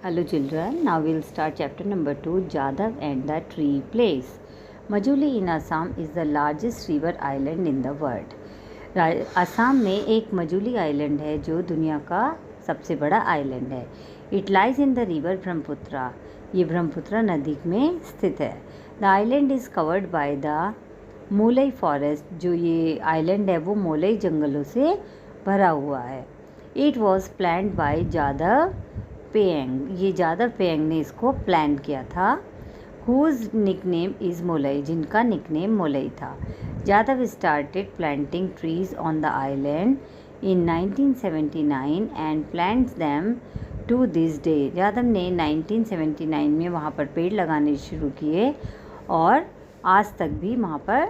Hello children, now we'll start chapter number 2, Jadav and the Tree Place. Majuli in Assam is the largest river island in the world. Assam में एक Majuli island है जो दुनिया का सबसे बड़ा आइलैंड है. It lies in the river Brahmaputra. ये ब्रह्मपुत्रा नदी में स्थित है. The island is covered by the Molai forest. जो ये आइलैंड है वो मोलई जंगलों से भरा हुआ है. It was planned by Jadav Payeng. ये जादव पेंग ने इसको प्लान किया था. Whose nickname is Molai. जिनका निकनेम मोलई था. Jadav started planting trees on the island in 1979 and plants them to this day. Jadav ने 1979 में वहाँ पर पेड़ लगाने शुरू किए और आज तक भी वहाँ पर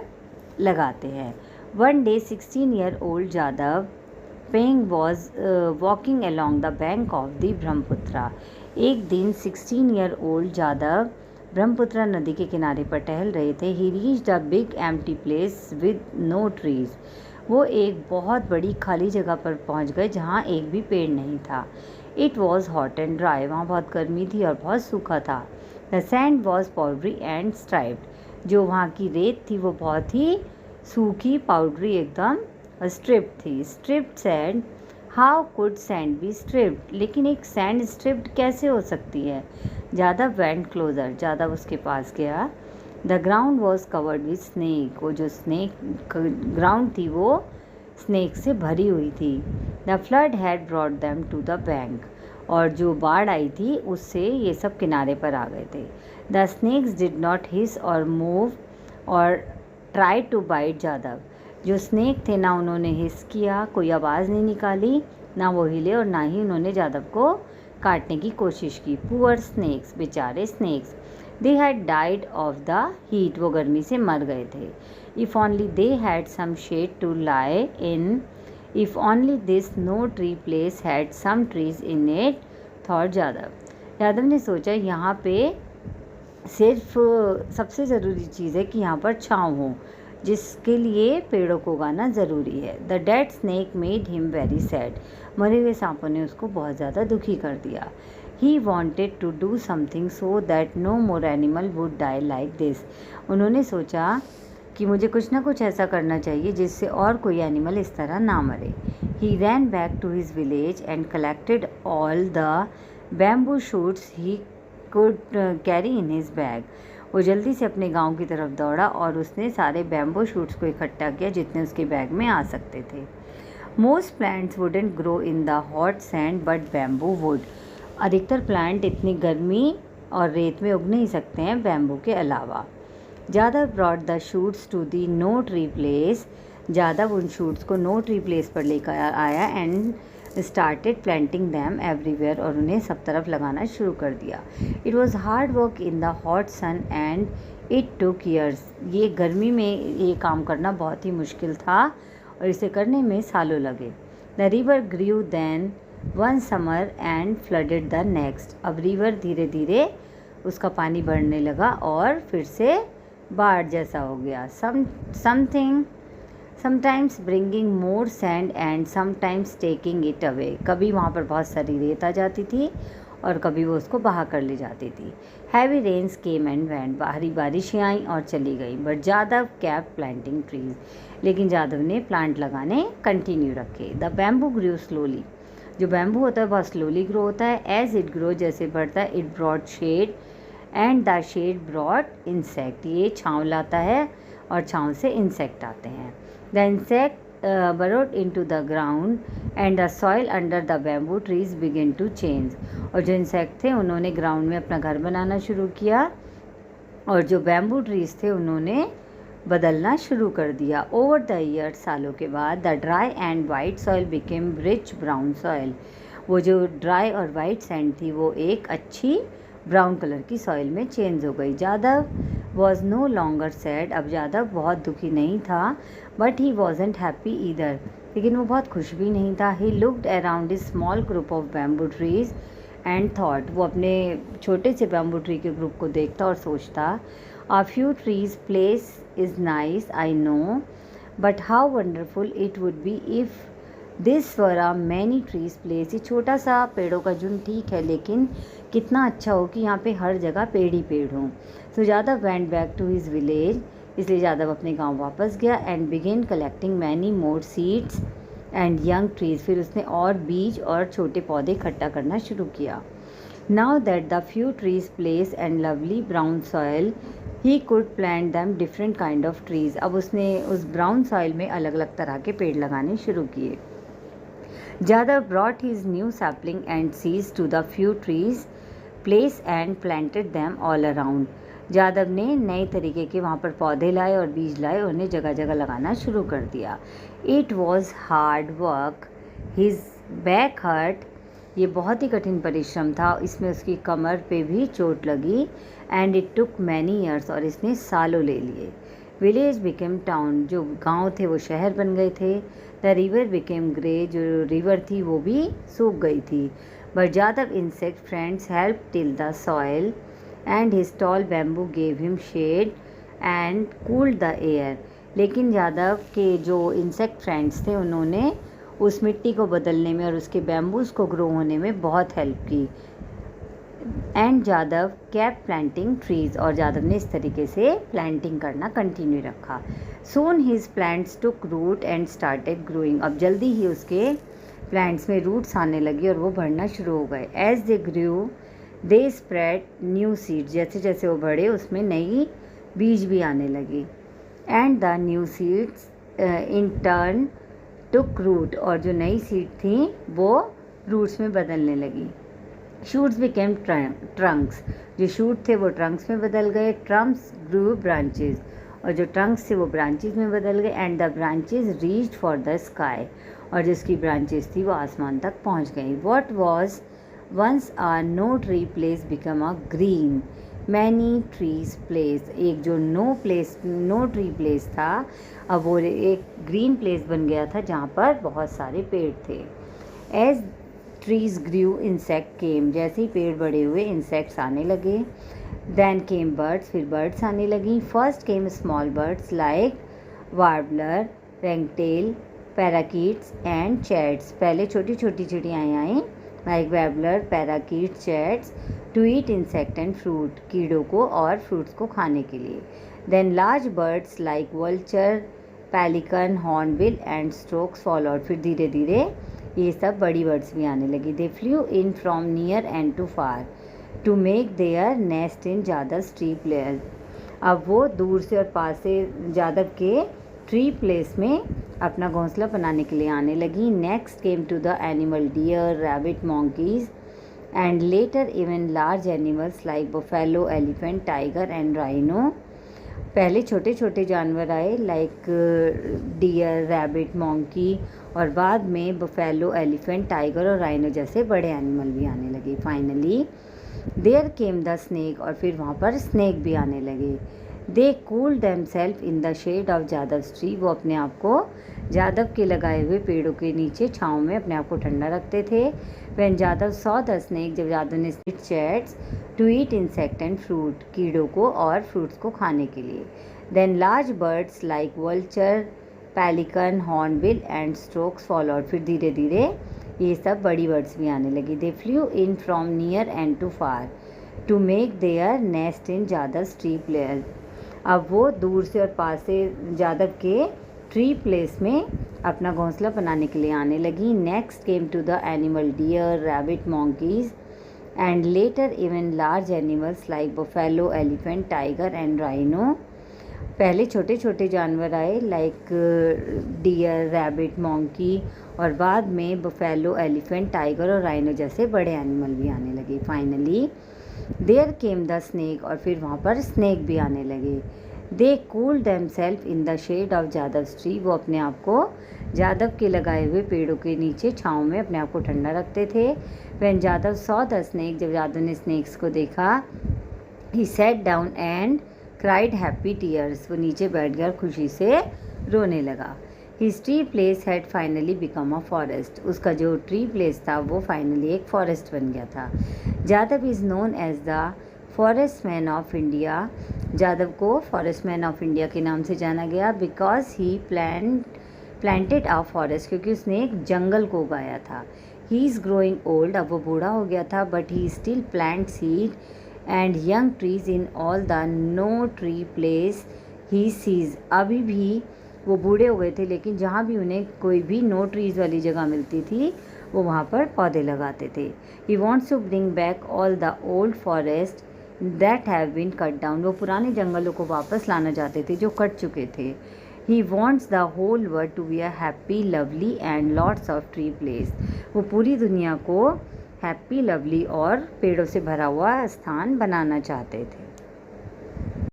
लगाते हैं. One day 16-year-old Jadav Payeng was walking along the bank of the Brahmaputra. एक दिन 16-year-old जादव ब्रह्मपुत्रा नदी के किनारे पर टहल रहे थे. He reached a big empty place with no trees. वो एक बहुत बड़ी खाली जगह पर पहुंच गए जहां एक भी पेड़ नहीं था. It was hot and dry. वहाँ बहुत गर्मी थी और बहुत सूखा था. The sand was powdery and striped. जो वहाँ की रेत थी वो बहुत ही सूखी, पाउडरी, एकदम स्ट्रिप्ड थी. Stripped sand. How could sand be stripped. लेकिन एक सैंड स्ट्रिप्ड कैसे हो सकती है. Jadav went closure. जादव उसके पास गया. The ground was covered with snake. वो जो स्नेक ग्राउंड थी वो स्नेक से भरी हुई थी. The flood had brought them to the bank. और जो बाढ़ आई थी उससे ये सब किनारे पर आ गए थे. द स्नेक्स डिड नॉट हिस और मूव और ट्राई टू बाइट जादव. जो स्नेक थे ना उन्होंने हिस किया, कोई आवाज़ नहीं निकाली, ना वो हिले और ना ही उन्होंने जादव को काटने की कोशिश की. Poor snakes. बेचारे snakes. They had died of the heat. वो गर्मी से मर गए थे. If only they had some shade to lie in. If only this no tree place had some trees in it thought Jadav. Jadav ने सोचा यहाँ पे सिर्फ सबसे ज़रूरी चीज़ है कि यहाँ पर छाँव हो, जिसके लिए पेड़ों को उगाना ज़रूरी है. The dead snake made him very sad. मरे हुए सांपों ने उसको बहुत ज़्यादा दुखी कर दिया. He wanted to do something so that no more animal would die like this. उन्होंने सोचा कि मुझे कुछ ना कुछ ऐसा करना चाहिए जिससे और कोई एनिमल इस तरह ना मरे. He ran back to his village and collected all the bamboo shoots he could carry in his bag. वो जल्दी से अपने गांव की तरफ दौड़ा और उसने सारे बैम्बू शूट्स को इकट्ठा किया जितने उसके बैग में आ सकते थे. Most plants wouldn't grow in the hot sand but bamboo would. अधिकतर प्लांट इतनी गर्मी और रेत में उग नहीं सकते हैं बैम्बू के अलावा. Jadav brought the shoots to the no tree place. Jadav उन शूट्स को नो ट्री प्लेस पर लेकर आया and started planting them everywhere. और उन्हें सब तरफ लगाना शुरू कर दिया. It was hard work in the hot sun and it took years. ये गर्मी में ये काम करना बहुत ही मुश्किल था और इसे करने में सालों लगे. The river grew then one summer and flooded the next. अब रिवर धीरे धीरे उसका पानी बढ़ने लगा और फिर से बाढ़ जैसा हो गया. Sometimes bringing more sand and sometimes taking it away. कभी वहाँ पर बहुत सारी रेत आ जाती थी और कभी वो उसको बहा कर ले जाती थी. Heavy rains came and went. बाहरी बारिशें आईं और चली गई. But Jadav kept planting trees. लेकिन जादव ने प्लांट लगाने कंटिन्यू रखे. The bamboo grew slowly. जो बैम्बू होता है बहुत स्लोली ग्रो होता है. एज इट ग्रो, जैसे बढ़ता है, it brought shade and the shade brought insect. ये छाँव लाता है और छाँव से इंसेक्ट आते हैं. The insect burrowed into the ground and the soil under the bamboo trees began to change. और जो इंसेक्ट थे उन्होंने ग्राउंड में अपना घर बनाना शुरू किया और जो बैम्बू ट्रीज थे उन्होंने बदलना शुरू कर दिया. ओवर द ईयर, सालों के बाद, the dry and white soil became rich brown soil. वो जो ड्राई और वाइट सैंड थी वो एक अच्छी ब्राउन कलर की सॉइल में चेंज हो गई. Jadav was no longer sad. अब जादव बहुत दुखी नहीं था. But he wasn't happy either. लेकिन वो बहुत खुश भी नहीं था. He looked around his small group of bamboo trees and thought. वो अपने छोटे से बैम्बू ट्री के ग्रुप को देखता और सोचता, a few trees place is nice, I know, but how wonderful it would be if this were a many trees place. ये छोटा सा पेड़ों का झुंड ठीक है, लेकिन कितना अच्छा हो कि यहाँ पे हर जगह पेड़ ही पेड़ हों। So Yadav went back to his village, इसलिए यादव अपने गांव वापस गया। And began collecting many more seeds and young trees. फिर उसने और बीज और छोटे पौधे इकट्ठा करना शुरू किया। Now that the few trees place and lovely brown soil, he could plant them different kind of trees. अब उसने उस ब्राउन सॉइल में अलग अलग तरह के पेड़ लगाने शुरू किए। Jadhav brought his new sapling and seeds to the few trees place and planted them all around. Jadav ने नए तरीके के वहाँ पर पौधे लाए और बीज लाए, उन्हें जगह जगह लगाना शुरू कर दिया। It was hard work, his back hurt. ये बहुत ही कठिन परिश्रम था, इसमें उसकी कमर पे भी चोट लगी। And it took many years, और इसने सालों ले लिए। विलेज बिकेम टाउन, जो गांव थे वो शहर बन गए थे। द रिवर बिकेम ग्रे, जो रिवर थी वो भी सूख गई थी। But Yadav insect friends help till the soil and his tall bamboo gave him shade and cooled the air. लेकिन यादव के जो इंसेक्ट फ्रेंड्स थे उन्होंने उस मिट्टी को बदलने में और उसके बैम्बूज को ग्रो होने में बहुत हेल्प की। And Yadav cap planting trees, और यादव ने इस तरीके से प्लांटिंग करना कंटिन्यू रखा। Soon his plants took root and started growing. अब जल्दी ही उसके प्लांट्स में रूट्स आने लगी और वो बढ़ना शुरू हो गए। As they grew they spread new seeds, जैसे जैसे वो बढ़े उसमें नई बीज भी आने लगी। And the new seeds in turn took root, और जो नई सीड थी वो रूट्स में बदलने लगी। शूट्स बिकेम ट्रंक्स, जो शूट थे वो ट्रंक्स में बदल गए। ट्रंक्स ग्रू ब्रांचेस, और जो ट्रंक्स थे वो ब्रांचेस में बदल गए। And the branches reached for the sky, और जिसकी ब्रांचेस थी वो आसमान तक पहुंच गई। What was once a no tree place become a green many trees place. एक जो नो ट्री प्लेस था, अब वो एक ग्रीन प्लेस बन गया था जहाँ पर बहुत सारे पेड़ थे। As trees grew insect came, जैसे ही पेड़ बड़े हुए इंसेक्ट्स आने लगे। देन केम बर्ड्स, फिर बर्ड्स आने लगी। First came small birds like warbler, ringtail, parakeets and chats. पहले छोटी छोटी चिड़ियाँ आई like warbler, parakeets, chats to eat insect and fruit, कीड़ों को और फ्रूट्स को खाने के लिए। Then large birds like vulture, pelican, hornbill and storks followed. फिर धीरे धीरे ये सब बड़ी बर्ड्स भी आने लगी। They flew in from near and to far to make their nest in Yadav tree place. अब वो दूर से और पास से यादव के ट्री प्लेस में अपना घोंसला बनाने के लिए आने लगी। Next came to the animal deer, rabbit, monkeys and later even large animals like buffalo, elephant, tiger and rhino. पहले छोटे छोटे जानवर आए लाइक डियर, रैबिट, मंकी, और बाद में बफेलो, एलिफेंट, टाइगर और राइनो जैसे बड़े एनिमल भी आने लगे। Finally there came the snake, और फिर वहाँ पर स्नेक भी आने लगे। They cool themselves in the shade of Yadav tree, वो अपने आप को यादव के लगाए हुए पेड़ों के नीचे छाँव में अपने आप को ठंडा रखते थे। When Yadav saw the snake, जब यादव ने chats to eat insect and fruit, कीड़ों को और फ्रूट्स को खाने के लिए। Then large birds like vulture, pelican, hornbill and storks followed. फिर धीरे धीरे ये सब बड़ी बर्ड्स भी आने लगी। They flew in from near and to far to make their nest in Yadav tree place. अब वो दूर से और पास से यादव के ट्री प्लेस में अपना घोंसला बनाने के लिए आने लगी। Next came to the animal deer, rabbit, monkeys and later even large animals like buffalo, elephant, tiger and rhino. पहले छोटे छोटे जानवर आए लाइक डियर, रैबिट, मंकी, और बाद में बफेलो, एलिफेंट, टाइगर और राइनो जैसे बड़े एनिमल भी आने लगे। Finally there came the snake, और फिर वहाँ पर स्नेक भी आने लगे। They cool themselves in the shade of Yadav tree, वो अपने आप को यादव के लगाए हुए पेड़ों के नीचे छाँव में अपने आप को ठंडा रखते थे। When Yadav saw the snake, जब यादव ने स्नेक्स को देखा, he sat down and cried happy tears, वो नीचे बैठ गया और खुशी से रोने लगा। His tree place had finally become a forest, उसका जो ट्री प्लेस था वो फाइनली एक फॉरेस्ट बन गया था। Yadav is known as the forest man of India, Yadav को फॉरेस्ट मैन ऑफ इंडिया के नाम से जाना गया because he planted a forest, क्योंकि उसने एक जंगल को उगाया था। ही इज़ ग्रोइंग ओल्ड, अब वो बूढ़ा हो गया था, but he still plant seed and young trees in all the no tree place he sees. अभी भी वो बूढ़े हो गए थे, लेकिन जहाँ भी उन्हें कोई भी नो ट्रीज़ वाली जगह मिलती थी वो वहाँ पर पौधे लगाते थे। He wants to bring back all the old forest that have been cut down, वो पुराने जंगलों को वापस लाना चाहते थे जो कट चुके थे। He wants the whole world to be a happy lovely and lots of tree place, वो पूरी दुनिया को हैप्पी लवली और पेड़ों से भरा हुआ स्थान बनाना चाहते थे।